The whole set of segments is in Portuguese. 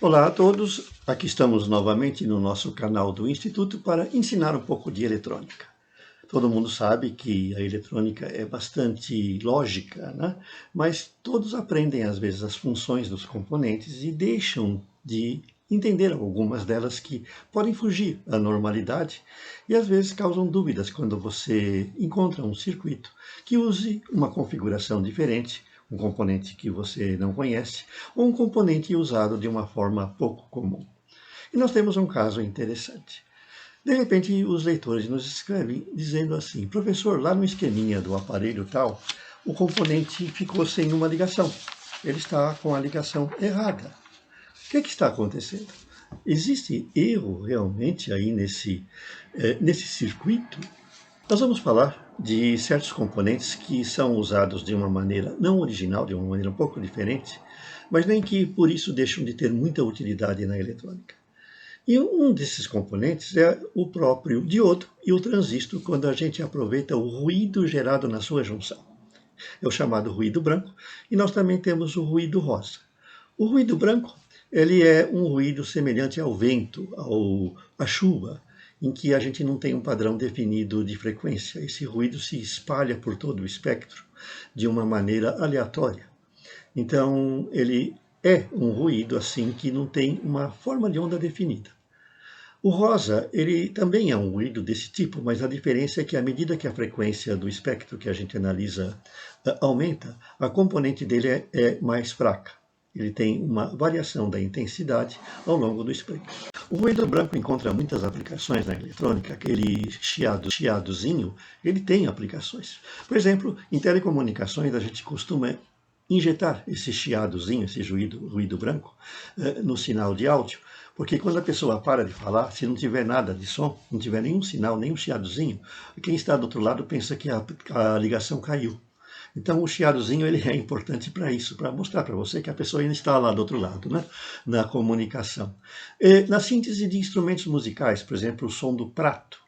Olá a todos, aqui estamos novamente no nosso canal do Instituto para ensinar um pouco de eletrônica. Todo mundo sabe que a eletrônica é bastante lógica, né? Mas todos aprendem às vezes as funções dos componentes e deixam de entender algumas delas que podem fugir à normalidade e às vezes causam dúvidas quando você encontra um circuito que use uma configuração diferente, um componente que você não conhece, ou um componente usado de uma forma pouco comum. E nós temos um caso interessante. De repente, os leitores nos escrevem dizendo assim: professor, lá no esqueminha do aparelho tal, o componente ficou sem uma ligação. Ele está com a ligação errada. O que está acontecendo? Existe erro realmente aí nesse circuito? Nós vamos falar de certos componentes que são usados de uma maneira não original, de uma maneira um pouco diferente, mas nem que por isso deixam de ter muita utilidade na eletrônica. E um desses componentes é o próprio diodo e o transistor, quando a gente aproveita o ruído gerado na sua junção. É o chamado ruído branco, e nós também temos o ruído rosa. O ruído branco, ele é um ruído semelhante ao vento, à chuva, em que a gente não tem um padrão definido de frequência. Esse ruído se espalha por todo o espectro de uma maneira aleatória. Então, ele é um ruído assim que não tem uma forma de onda definida. O rosa, ele também é um ruído desse tipo, mas a diferença é que à medida que a frequência do espectro que a gente analisa aumenta, a componente dele é mais fraca. Ele tem uma variação da intensidade ao longo do espectro. O ruído branco encontra muitas aplicações na eletrônica, aquele chiadozinho, ele tem aplicações. Por exemplo, em telecomunicações a gente costuma injetar esse chiadozinho, esse ruído branco, no sinal de áudio, porque quando a pessoa para de falar, se não tiver nada de som, não tiver nenhum sinal, nenhum chiadozinho, quem está do outro lado pensa que a ligação caiu. Então o chiadozinho ele é importante para isso, para mostrar para você que a pessoa ainda está lá do outro lado, né? Na comunicação. Na síntese de instrumentos musicais, por exemplo, o som do prato.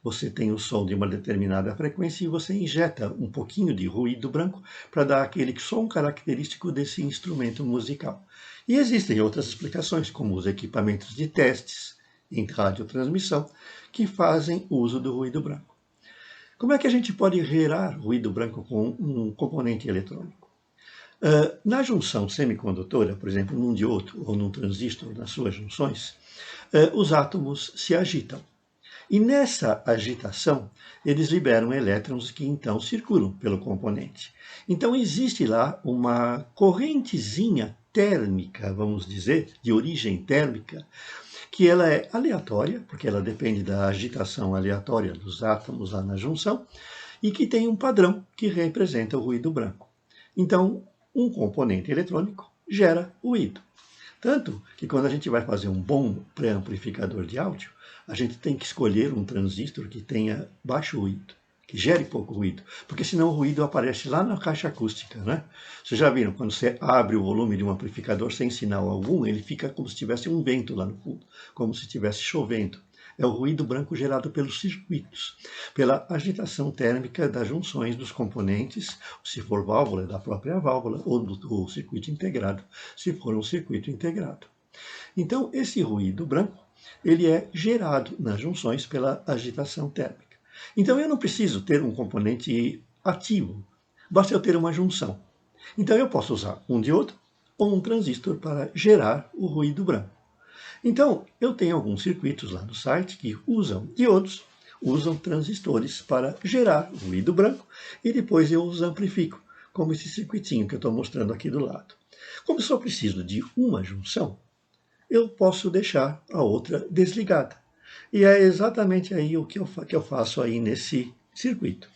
Você tem o som de uma determinada frequência e você injeta um pouquinho de ruído branco para dar aquele som característico desse instrumento musical. E existem outras explicações, como os equipamentos de testes em radiotransmissão, que fazem uso do ruído branco. Como é que a gente pode gerar ruído branco com um componente eletrônico? Na junção semicondutora, por exemplo, num diodo ou num transistor, nas suas junções, os átomos se agitam. E nessa agitação, eles liberam elétrons que então circulam pelo componente. Então existe lá uma correntezinha térmica, vamos dizer, de origem térmica, que ela é aleatória, porque ela depende da agitação aleatória dos átomos lá na junção, e que tem um padrão que representa o ruído branco. Então, um componente eletrônico gera ruído. Tanto que quando a gente vai fazer um bom pré-amplificador de áudio, a gente tem que escolher um transistor que tenha baixo ruído, que gere pouco ruído, porque senão o ruído aparece lá na caixa acústica, né? Vocês já viram, quando você abre o volume de um amplificador sem sinal algum, ele fica como se tivesse um vento lá no fundo, como se estivesse chovendo. É o ruído branco gerado pelos circuitos, pela agitação térmica das junções dos componentes, se for válvula, da própria válvula, ou do circuito integrado, se for um circuito integrado. Então, esse ruído branco, ele é gerado nas junções pela agitação térmica. Então, eu não preciso ter um componente ativo, basta eu ter uma junção. Então, eu posso usar um diodo ou um transistor para gerar o ruído branco. Então, eu tenho alguns circuitos lá no site que usam diodos, usam transistores para gerar ruído branco e depois eu os amplifico, como esse circuitinho que eu estou mostrando aqui do lado. Como só preciso de uma junção, eu posso deixar a outra desligada. E é exatamente aí o que eu faço aí nesse circuito.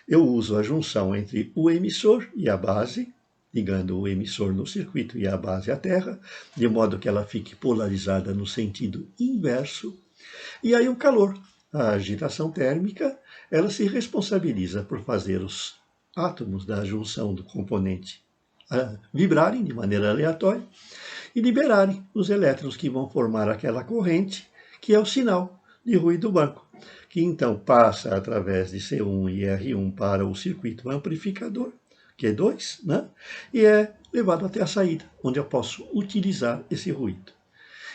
Eu uso a junção entre o emissor e a base, ligando o emissor no circuito e a base à terra, de modo que ela fique polarizada no sentido inverso. E aí o calor, a agitação térmica, ela se responsabiliza por fazer os átomos da junção do componente vibrarem de maneira aleatória e liberarem os elétrons que vão formar aquela corrente, que é o sinal de ruído branco, que então passa através de C1 e R1 para o circuito amplificador, Q2, né? E é levado até a saída, onde eu posso utilizar esse ruído.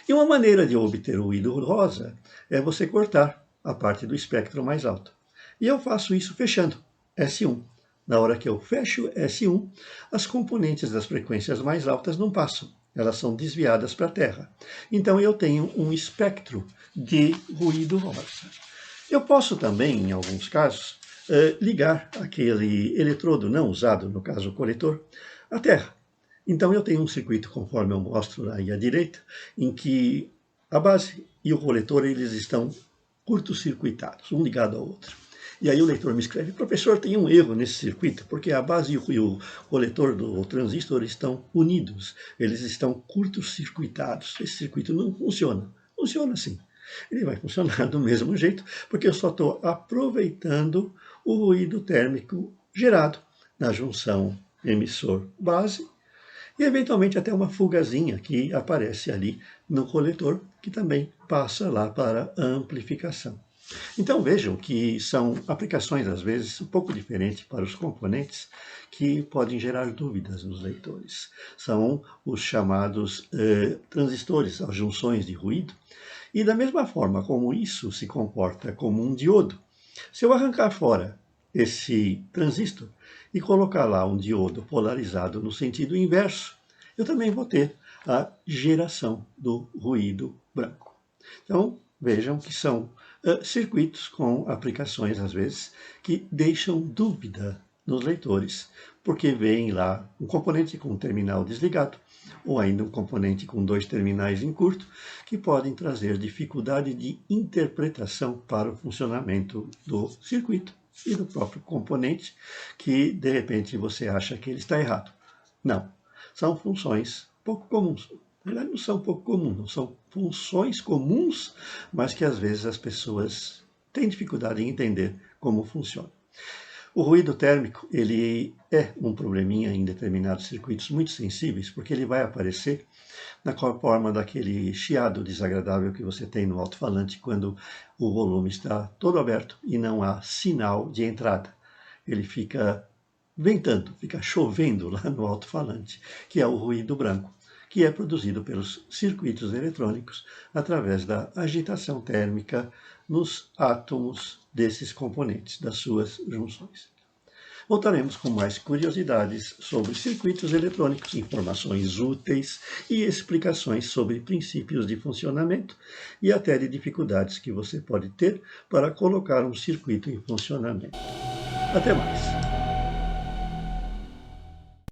E uma maneira de obter o ruído rosa é você cortar a parte do espectro mais alto. E eu faço isso fechando S1. Na hora que eu fecho S1, as componentes das frequências mais altas não passam, elas são desviadas para a Terra. Então eu tenho um espectro de ruído rosa. Eu posso também, em alguns casos, ligar aquele eletrodo não usado, no caso o coletor, à Terra. Então eu tenho um circuito, conforme eu mostro aí à direita, em que a base e o coletor eles estão curto-circuitados, um ligado ao outro. E aí o leitor me escreve: professor, tem um erro nesse circuito, porque a base e o coletor do transistor estão unidos, eles estão curto-circuitados. Esse circuito não funciona. Funciona sim. Ele vai funcionar do mesmo jeito, porque eu só estou aproveitando o ruído térmico gerado na junção emissor-base e, eventualmente, até uma fugazinha que aparece ali no coletor, que também passa lá para a amplificação. Então vejam que são aplicações, às vezes, um pouco diferentes para os componentes que podem gerar dúvidas nos leitores. São os chamados transistores, as junções de ruído, e da mesma forma como isso se comporta como um diodo, se eu arrancar fora esse transistor e colocar lá um diodo polarizado no sentido inverso, eu também vou ter a geração do ruído branco. Então, vejam que são circuitos com aplicações, às vezes, que deixam dúvida nos leitores, porque vem lá um componente com um terminal desligado, ou ainda um componente com 2 terminais em curto, que podem trazer dificuldade de interpretação para o funcionamento do circuito e do próprio componente, que de repente você acha que ele está errado. Não, são funções pouco comuns. Na verdade, não são pouco comuns, não são funções comuns, mas que às vezes as pessoas têm dificuldade em entender como funciona. O ruído térmico, ele é um probleminha em determinados circuitos muito sensíveis, porque ele vai aparecer na forma daquele chiado desagradável que você tem no alto-falante quando o volume está todo aberto e não há sinal de entrada. Ele fica ventando, fica chovendo lá no alto-falante, que é o ruído branco, que é produzido pelos circuitos eletrônicos através da agitação térmica nos átomos desses componentes, das suas junções. Voltaremos com mais curiosidades sobre circuitos eletrônicos, informações úteis e explicações sobre princípios de funcionamento e até de dificuldades que você pode ter para colocar um circuito em funcionamento. Até mais!